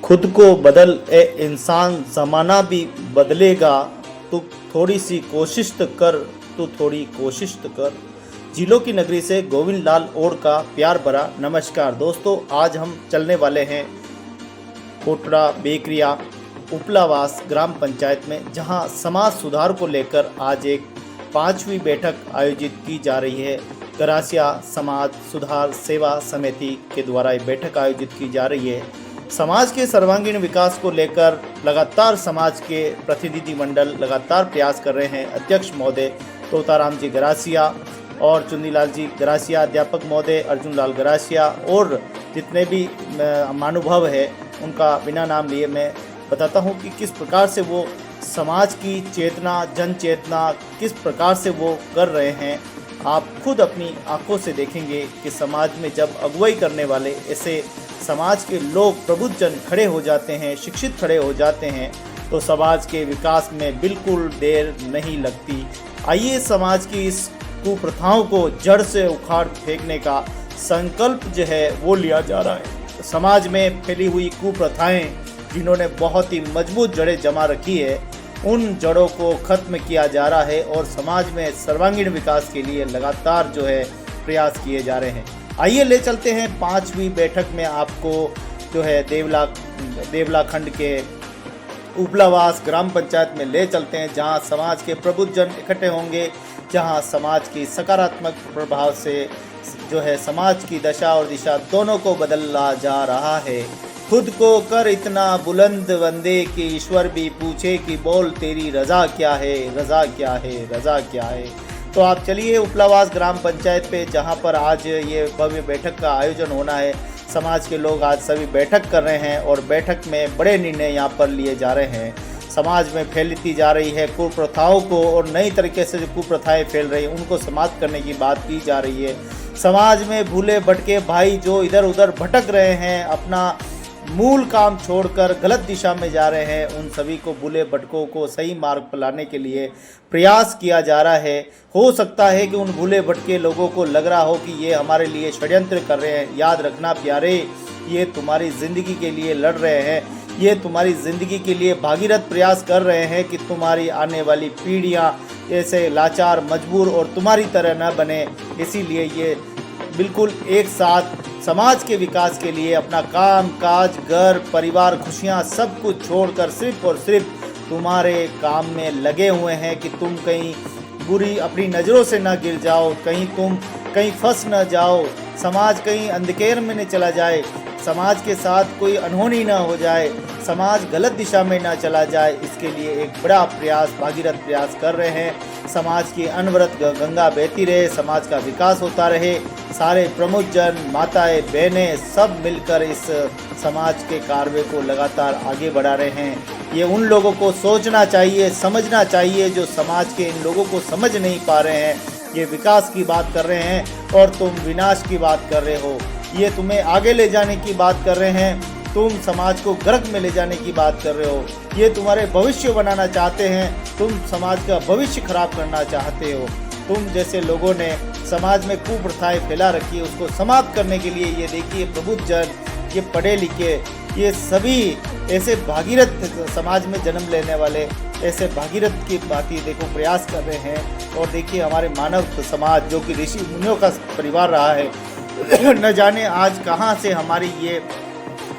खुद को बदल ए इंसान, ज़माना भी बदलेगा। तू थोड़ी सी कोशिश तो कर, तू थोड़ी कोशिश तो कर। जिलों की नगरी से गोविंद लाल ओड का प्यार भरा नमस्कार। दोस्तों, आज हम चलने वाले हैं कोटड़ा बेकरिया उपलावास ग्राम पंचायत में, जहां समाज सुधार को लेकर आज एक 5वीं बैठक आयोजित की जा रही है। गरासिया समाज सुधार सेवा समिति के द्वारा ये बैठक आयोजित की जा रही है। समाज के सर्वांगीण विकास को लेकर लगातार समाज के प्रतिनिधि मंडल लगातार प्रयास कर रहे हैं। अध्यक्ष महोदय तोताराम जी गरासिया और चुन्नीलाल जी गरासिया, अध्यापक महोदय अर्जुन लाल गरासिया और जितने भी महानुभाव है उनका बिना नाम लिए मैं बताता हूं कि किस प्रकार से वो समाज की चेतना, जन चेतना किस प्रकार से वो कर रहे हैं। आप खुद अपनी आंखों से देखेंगे कि समाज में जब अगुवाई करने वाले ऐसे समाज के लोग प्रबुद्ध जन खड़े हो जाते हैं, शिक्षित खड़े हो जाते हैं, तो समाज के विकास में बिल्कुल देर नहीं लगती। आइए समाज की इस कुप्रथाओं को जड़ से उखाड़ फेंकने का संकल्प जो है वो लिया जा रहा है। समाज में फैली हुई कुप्रथाएं जिन्होंने बहुत ही मजबूत जड़ें जमा रखी है, उन जड़ों को खत्म किया जा रहा है और समाज में सर्वांगीण विकास के लिए लगातार जो है प्रयास किए जा रहे हैं। आइए ले चलते हैं 5वीं बैठक में आपको जो है देवला खंड के उपलावास ग्राम पंचायत में ले चलते हैं, जहां समाज के प्रबुद्ध जन इकट्ठे होंगे, जहां समाज की सकारात्मक प्रभाव से जो है समाज की दशा और दिशा दोनों को बदला जा रहा है। खुद को कर इतना बुलंद वंदे कि ईश्वर भी पूछे कि बोल तेरी रज़ा क्या है, रज़ा क्या है, रज़ा क्या है। तो आप चलिए उपलावास ग्राम पंचायत पे, जहां पर आज ये भव्य बैठक का आयोजन होना है। समाज के लोग आज सभी बैठक कर रहे हैं और बैठक में बड़े निर्णय यहाँ पर लिए जा रहे हैं। समाज में फैलती जा रही है कुप्रथाओं को और नई तरीके से जो कुप्रथाएं फैल रही हैं उनको समाप्त करने की बात की जा रही है। समाज में भूले भटके भाई जो इधर उधर भटक रहे हैं, अपना मूल काम छोड़कर गलत दिशा में जा रहे हैं, उन सभी को भूले भटकों को सही मार्ग पर लाने के लिए प्रयास किया जा रहा है। हो सकता है कि उन भूले भटके लोगों को लग रहा हो कि ये हमारे लिए षड्यंत्र कर रहे हैं। याद रखना प्यारे, ये तुम्हारी ज़िंदगी के लिए लड़ रहे हैं, ये तुम्हारी ज़िंदगी के लिए भागीरथ प्रयास कर रहे हैं कि तुम्हारी आने वाली पीढ़ियाँ ऐसे लाचार, मजबूर और तुम्हारी तरह न बने। इसीलिए ये बिल्कुल एक साथ समाज के विकास के लिए अपना काम काज, घर परिवार, खुशियाँ सब कुछ छोड़कर सिर्फ और सिर्फ तुम्हारे काम में लगे हुए हैं कि तुम कहीं बुरी अपनी नज़रों से न गिर जाओ, तुम कहीं फंस न जाओ, समाज कहीं अंधकेर में न चला जाए, समाज के साथ कोई अनहोनी न हो जाए, समाज गलत दिशा में न चला जाए। इसके लिए एक बड़ा प्रयास, भागीरथ प्रयास कर रहे हैं। समाज की अनवरत गंगा बहती रहे, समाज का विकास होता रहे। सारे प्रमुख जन, माताएं, बहनें सब मिलकर इस समाज के कार्य को लगातार आगे बढ़ा रहे हैं। ये उन लोगों को सोचना चाहिए, समझना चाहिए जो समाज के इन लोगों को समझ नहीं पा रहे हैं। ये विकास की बात कर रहे हैं और तुम विनाश की बात कर रहे हो। ये तुम्हें आगे ले जाने की बात कर रहे हैं, तुम समाज को गर्क में ले जाने की बात कर रहे हो। ये तुम्हारे भविष्य बनाना चाहते हैं, तुम समाज का भविष्य खराब करना चाहते हो। तुम जैसे लोगों ने समाज में कुप्रथाएं फैला रखी है, उसको समाप्त करने के लिए ये देखिए प्रबुद्ध जन, ये पढ़े लिखे, ये सभी ऐसे भागीरथ समाज में जन्म लेने वाले ऐसे भागीरथ की बातें देखो प्रयास कर रहे हैं। और देखिए हमारे मानव समाज जो कि ऋषि मुनियों का परिवार रहा है, न जाने आज कहाँ से हमारी ये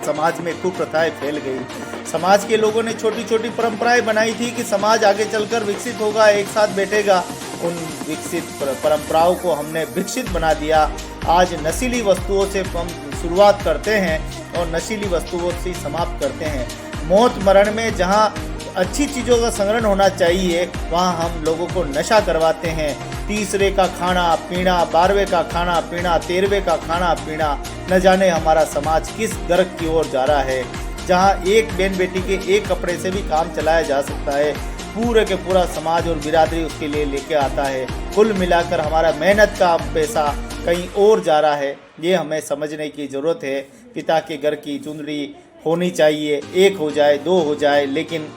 समाज में कुप्रथाएं फैल गई। समाज के लोगों ने छोटी छोटी परंपराएं बनाई थी कि समाज आगे चलकर विकसित होगा, एक साथ बैठेगा। उन विकसित परंपराओं को हमने विकसित बना दिया। आज नशीली वस्तुओं से हम शुरुआत करते हैं और नशीली वस्तुओं से समाप्त करते हैं। मौत मरण में जहाँ अच्छी चीज़ों का संग्रहण होना चाहिए, वहाँ हम लोगों को नशा करवाते हैं। 30वें का खाना पीना, 12वें का खाना पीना, 13वें का खाना पीना, न जाने हमारा समाज किस गर्क की ओर जा रहा है। जहाँ एक बहन बेटी के एक कपड़े से भी काम चलाया जा सकता है, पूरे के पूरा समाज और बिरादरी उसके लिए लेके आता है। कुल मिलाकर हमारा मेहनत का पैसा कहीं और जा रहा है। ये हमें समझने की ज़रूरत है। पिता के घर की चुनरी होनी चाहिए, एक हो जाए, दो हो जाए, लेकिन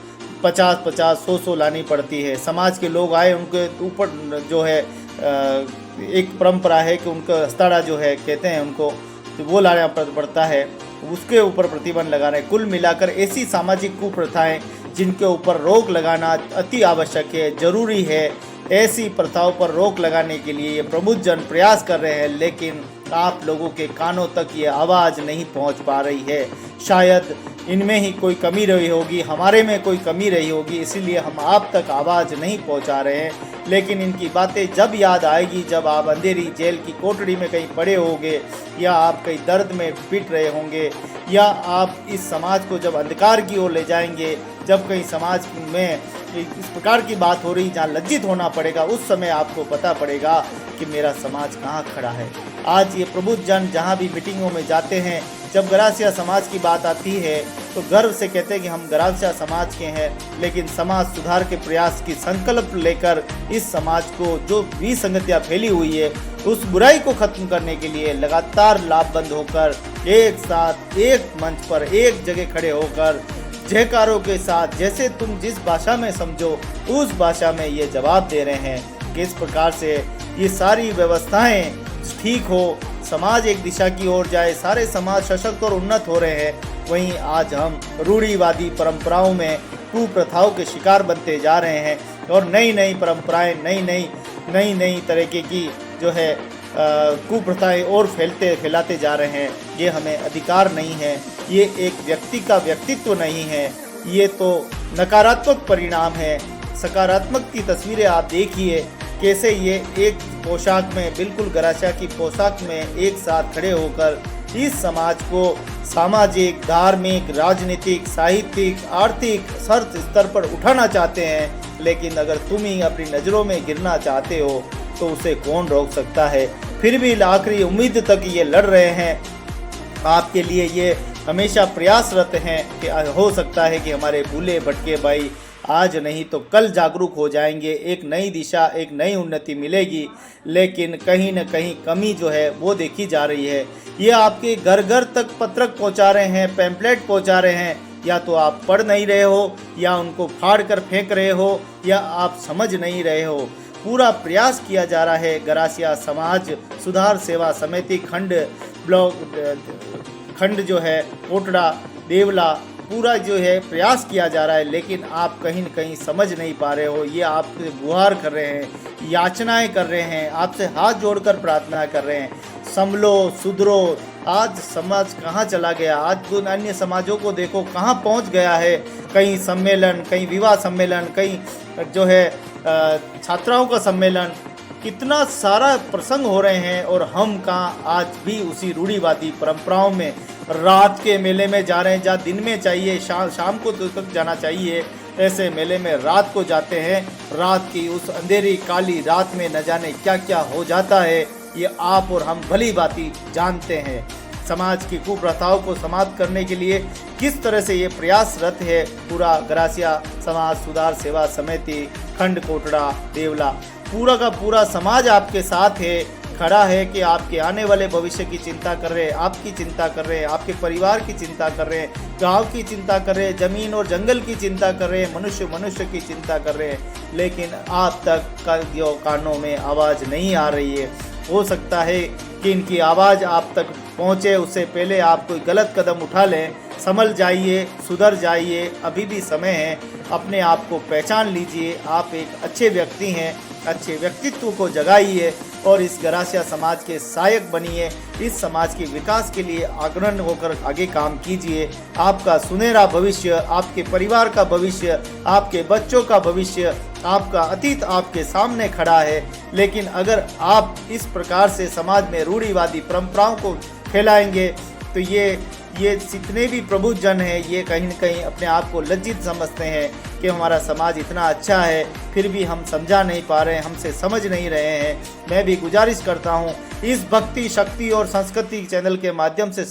50-50, 100-100 लानी पड़ती है। समाज के लोग आए, उनके ऊपर जो है एक परंपरा है कि उनका हस्ताड़ा जो है कहते हैं उनको, तो वो लाना पड़ता है। उसके ऊपर प्रतिबंध लगा रहे हैं। कुल मिलाकर ऐसी सामाजिक कुप्रथाएं जिनके ऊपर रोक लगाना अति आवश्यक है, जरूरी है। ऐसी प्रथाओं पर रोक लगाने के लिए ये प्रबुद्ध जन प्रयास कर रहे हैं, लेकिन आप लोगों के कानों तक ये आवाज़ नहीं पहुंच पा रही है। शायद इनमें ही कोई कमी रही होगी, हमारे में कोई कमी रही होगी, इसीलिए हम आप तक आवाज़ नहीं पहुंचा रहे हैं। लेकिन इनकी बातें जब याद आएगी, जब आप अंधेरी जेल की कोठरी में कहीं पड़े होंगे, या आप कहीं दर्द में पिट रहे होंगे, या आप इस समाज को जब अंधकार की ओर ले जाएंगे, जब कहीं समाज में इस प्रकार की बात हो रही जहाँ लज्जित होना पड़ेगा, उस समय आपको पता पड़ेगा कि मेरा समाज कहाँ खड़ा है। आज ये प्रबुद्ध जन जहाँ भी मीटिंगों में जाते हैं, जब गरासिया समाज की बात आती है तो गर्व से कहते हैं कि हम गरासिया समाज के हैं, लेकिन समाज सुधार के प्रयास की संकल्प लेकर इस समाज को जो विसंगतियाँ फैली हुई है उस बुराई को खत्म करने के लिए लगातार लाभबंद होकर एक साथ एक मंच पर एक जगह खड़े होकर जयकारों के साथ, जैसे तुम जिस भाषा में समझो उस भाषा में ये जवाब दे रहे हैं कि इस प्रकार से ये सारी व्यवस्थाएं ठीक हो, समाज एक दिशा की ओर जाए, सारे समाज सशक्त और उन्नत हो रहे हैं। वहीं आज हम रूढ़िवादी परंपराओं में कुप्रथाओं के शिकार बनते जा रहे हैं और नई नई परंपराएं, नई नई तरीके की जो है कुप्रथाएं और फैलाते जा रहे हैं। ये हमें अधिकार नहीं है, ये एक व्यक्ति का व्यक्तित्व नहीं है, ये तो नकारात्मक परिणाम है। सकारात्मक की तस्वीरें आप देखिए कैसे ये एक पोशाक में, बिल्कुल गरासिया की पोशाक में एक साथ खड़े होकर इस समाज को सामाजिक, धार्मिक, राजनीतिक, साहित्यिक, आर्थिक सर्त स्तर पर उठाना चाहते हैं। लेकिन अगर तुम ही अपनी नज़रों में गिरना चाहते हो तो उसे कौन रोक सकता है। फिर भी आखिरी उम्मीद तक ये लड़ रहे हैं। आपके लिए ये हमेशा प्रयासरत हैं कि हो सकता है कि हमारे भूले भटके भाई आज नहीं तो कल जागरूक हो जाएंगे, एक नई दिशा, एक नई उन्नति मिलेगी। लेकिन कहीं न कहीं कमी जो है वो देखी जा रही है। ये आपके घर घर तक पत्रक पहुंचा रहे हैं, पैम्पलेट पहुंचा रहे हैं, या तो आप पढ़ नहीं रहे हो, या उनको फाड़ कर फेंक रहे हो, या आप समझ नहीं रहे हो। पूरा प्रयास किया जा रहा है। गरासिया समाज सुधार सेवा समिति खंड जो है कोटड़ा देवला, पूरा जो है प्रयास किया जा रहा है, लेकिन आप कहीं न कहीं समझ नहीं पा रहे हो। ये आपसे गुहार कर रहे हैं, याचनाएं कर रहे हैं, आपसे हाथ जोड़कर प्रार्थना कर रहे हैं, संभलो, सुधरो। आज समाज कहाँ चला गया? आज अन्य समाजों को देखो कहाँ पहुँच गया है। कहीं सम्मेलन, कहीं विवाह सम्मेलन, कहीं जो है छात्राओं का सम्मेलन, कितना सारा प्रसंग हो रहे हैं, और हम कहाँ आज भी उसी रूढ़िवादी परंपराओं में रात के मेले में जा रहे हैं। जहाँ दिन में चाहिए, शाम को तक जाना चाहिए, ऐसे मेले में रात को जाते हैं। रात की उस अंधेरी काली रात में न जाने क्या क्या हो जाता है, ये आप और हम भली भांति जानते हैं। समाज की कुप्रथाओं को समाप्त करने के लिए किस तरह से ये प्रयासरत है पूरा गरासिया समाज सुधार सेवा समिति खंड कोटड़ा देवला, पूरा का पूरा समाज आपके साथ है, खड़ा है कि आपके आने वाले भविष्य की चिंता कर रहे हैं, आपकी चिंता कर रहे हैं, आपके परिवार की चिंता कर रहे हैं, गांव की चिंता कर रहे हैं, जमीन और जंगल की चिंता कर रहे हैं, मनुष्य की चिंता कर रहे हैं। लेकिन आप तक जो कानों में आवाज़ नहीं आ रही है। हो सकता है कि इनकी आवाज़ आप तक पहुँचे, उससे पहले आप कोई गलत कदम उठा लें। संभल जाइए, सुधर जाइए, अभी भी समय है। अपने आप को पहचान लीजिए, आप एक अच्छे व्यक्ति हैं, अच्छे व्यक्तित्व को जगाइए और इस गरासिया समाज के सहायक बनिए। इस समाज के विकास के लिए अग्रणी होकर आगे काम कीजिए। आपका सुनहरा भविष्य, आपके परिवार का भविष्य, आपके बच्चों का भविष्य, आपका अतीत आपके सामने खड़ा है। लेकिन अगर आप इस प्रकार से समाज में रूढ़िवादी परंपराओं को फैलाएंगे तो ये जितने भी प्रबुद्ध जन हैं, ये कहीं न कहीं अपने आप को लज्जित समझते हैं कि हमारा समाज इतना अच्छा है, फिर भी हम समझा नहीं पा रहे हैं, हमसे समझ नहीं रहे हैं। मैं भी गुजारिश करता हूँ इस भक्ति शक्ति और संस्कृति चैनल के माध्यम से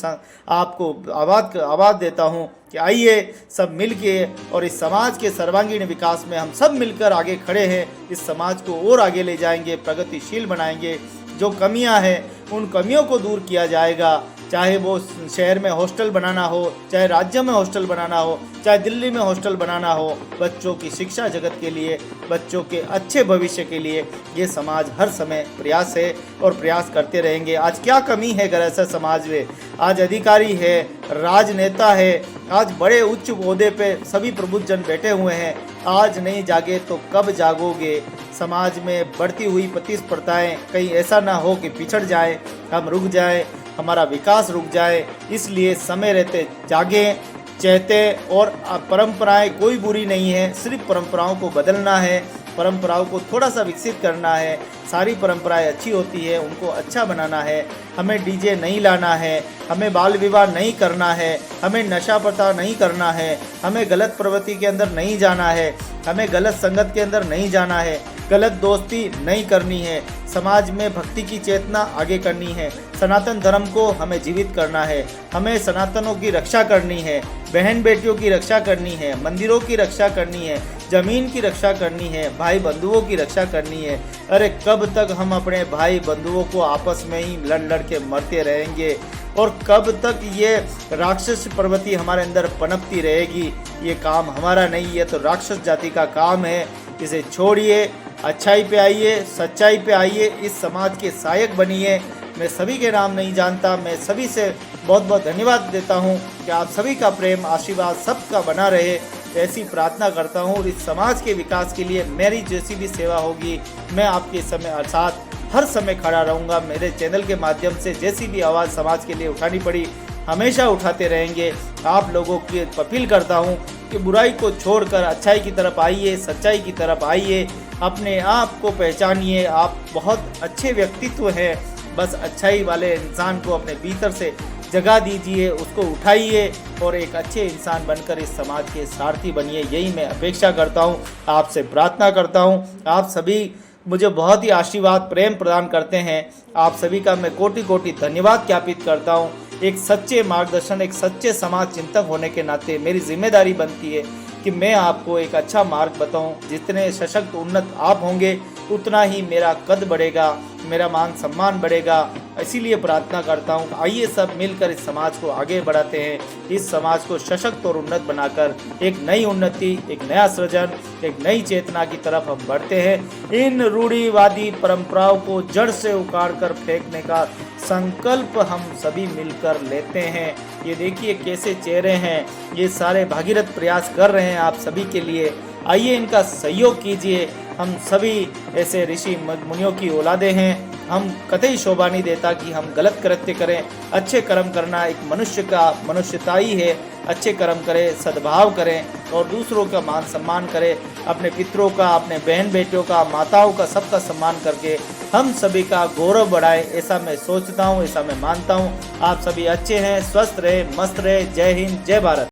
आपको आवाज़ देता हूँ कि आइए सब मिलके और इस समाज के सर्वांगीण विकास में हम सब मिलकर आगे खड़े हैं। इस समाज को और आगे ले जाएंगे, प्रगतिशील बनाएंगे। जो कमियां हैं उन कमियों को दूर किया जाएगा। चाहे वो शहर में हॉस्टल बनाना हो, चाहे राज्य में हॉस्टल बनाना हो, चाहे दिल्ली में हॉस्टल बनाना हो, बच्चों की शिक्षा जगत के लिए, बच्चों के अच्छे भविष्य के लिए ये समाज हर समय प्रयास है और प्रयास करते रहेंगे। आज क्या कमी है अगर ऐसा समाज में? आज अधिकारी है, राजनेता है, आज बड़े उच्च ओहदे पे सभी प्रबुद्धजन बैठे हुए हैं। आज नहीं जागे तो कब जागोगे? समाज में बढ़ती हुई प्रतिस्पर्धाएं कहीं ऐसा ना हो कि पिछड़ जाए, हम रुक जाए, हमारा विकास रुक जाए। इसलिए समय रहते जागें, चहते। और परंपराएं कोई बुरी नहीं है, सिर्फ परंपराओं को बदलना है, परंपराओं को थोड़ा सा विकसित करना है। सारी परंपराएं अच्छी होती है, उनको अच्छा बनाना है। हमें डीजे नहीं लाना है, हमें बाल विवाह नहीं करना है, हमें नशा पता नहीं करना है, हमें गलत प्रवृत्ति के अंदर नहीं जाना है, हमें गलत संगत के अंदर नहीं जाना है, गलत दोस्ती नहीं करनी है। समाज में भक्ति की चेतना आगे करनी है। सनातन धर्म को हमें जीवित करना है। हमें सनातनों की रक्षा करनी है, बहन बेटियों की रक्षा करनी है, मंदिरों की रक्षा करनी है, जमीन की रक्षा करनी है, भाई बंधुओं की रक्षा करनी है। अरे कब तक हम अपने भाई बंधुओं को आपस में ही लड़ लड़ के मरते रहेंगे? और कब तक ये राक्षस प्रवृत्ति हमारे अंदर पनपती रहेगी? ये काम हमारा नहीं है, तो राक्षस जाति का काम है। इसे छोड़िए, अच्छाई पे आइए, सच्चाई पे आइए, इस समाज के सहायक बनिए। मैं सभी के नाम नहीं जानता, मैं सभी से बहुत बहुत धन्यवाद देता हूँ कि आप सभी का प्रेम आशीर्वाद सबका बना रहे, ऐसी प्रार्थना करता हूँ। और इस समाज के विकास के लिए मेरी जैसी भी सेवा होगी, मैं आपके समय साथ हर समय खड़ा रहूँगा। मेरे चैनल के माध्यम से जैसी भी आवाज़ समाज के लिए उठानी पड़ी, हमेशा उठाते रहेंगे। आप लोगों की अपील करता हूँ कि बुराई को छोड़कर अच्छाई की तरफ आइए, सच्चाई की तरफ आइए, अपने आप को पहचानिए। आप बहुत अच्छे व्यक्तित्व हैं, बस अच्छाई वाले इंसान को अपने भीतर से जगा दीजिए, उसको उठाइए और एक अच्छे इंसान बनकर इस समाज के सारथी बनिए। यही मैं अपेक्षा करता हूँ, आपसे प्रार्थना करता हूँ। आप सभी मुझे बहुत ही आशीर्वाद प्रेम प्रदान करते हैं। आप सभी का मैं कोटि कोटि धन्यवाद ज्ञापित करता हूँ। एक सच्चे मार्गदर्शन, एक सच्चे समाज चिंतक होने के नाते मेरी जिम्मेदारी बनती है कि मैं आपको एक अच्छा मार्ग बताऊं। जितने सशक्त उन्नत आप होंगे, उतना ही मेरा कद बढ़ेगा, मेरा मान सम्मान बढ़ेगा। इसीलिए प्रार्थना करता हूँ, आइए सब मिलकर इस समाज को आगे बढ़ाते हैं। इस समाज को सशक्त और उन्नत बनाकर एक नई उन्नति, एक नया सृजन, एक नई चेतना की तरफ हम बढ़ते हैं। इन रूढ़िवादी परंपराओं को जड़ से उखाड़ कर फेंकने का संकल्प हम सभी मिलकर लेते हैं। ये देखिए कैसे चेहरे हैं, ये सारे भागीरथ प्रयास कर रहे हैं आप सभी के लिए। आइए इनका सहयोग कीजिए। हम सभी ऐसे ऋषि मुनियों की औलादे हैं। हम कतई शोभा नहीं देता कि हम गलत कृत्य करें। अच्छे कर्म करना एक मनुष्य का मनुष्यता ही है। अच्छे कर्म करें, सद्भाव करें और दूसरों का मान सम्मान करें। अपने पितरों का, अपने बहन बेटियों का, माताओं का, सबका सम्मान करके हम सभी का गौरव बढ़ाएं। ऐसा मैं सोचता हूँ, ऐसा मैं मानता हूँ। आप सभी अच्छे हैं, स्वस्थ रहे, मस्त रहे। जय हिंद, जय भारत।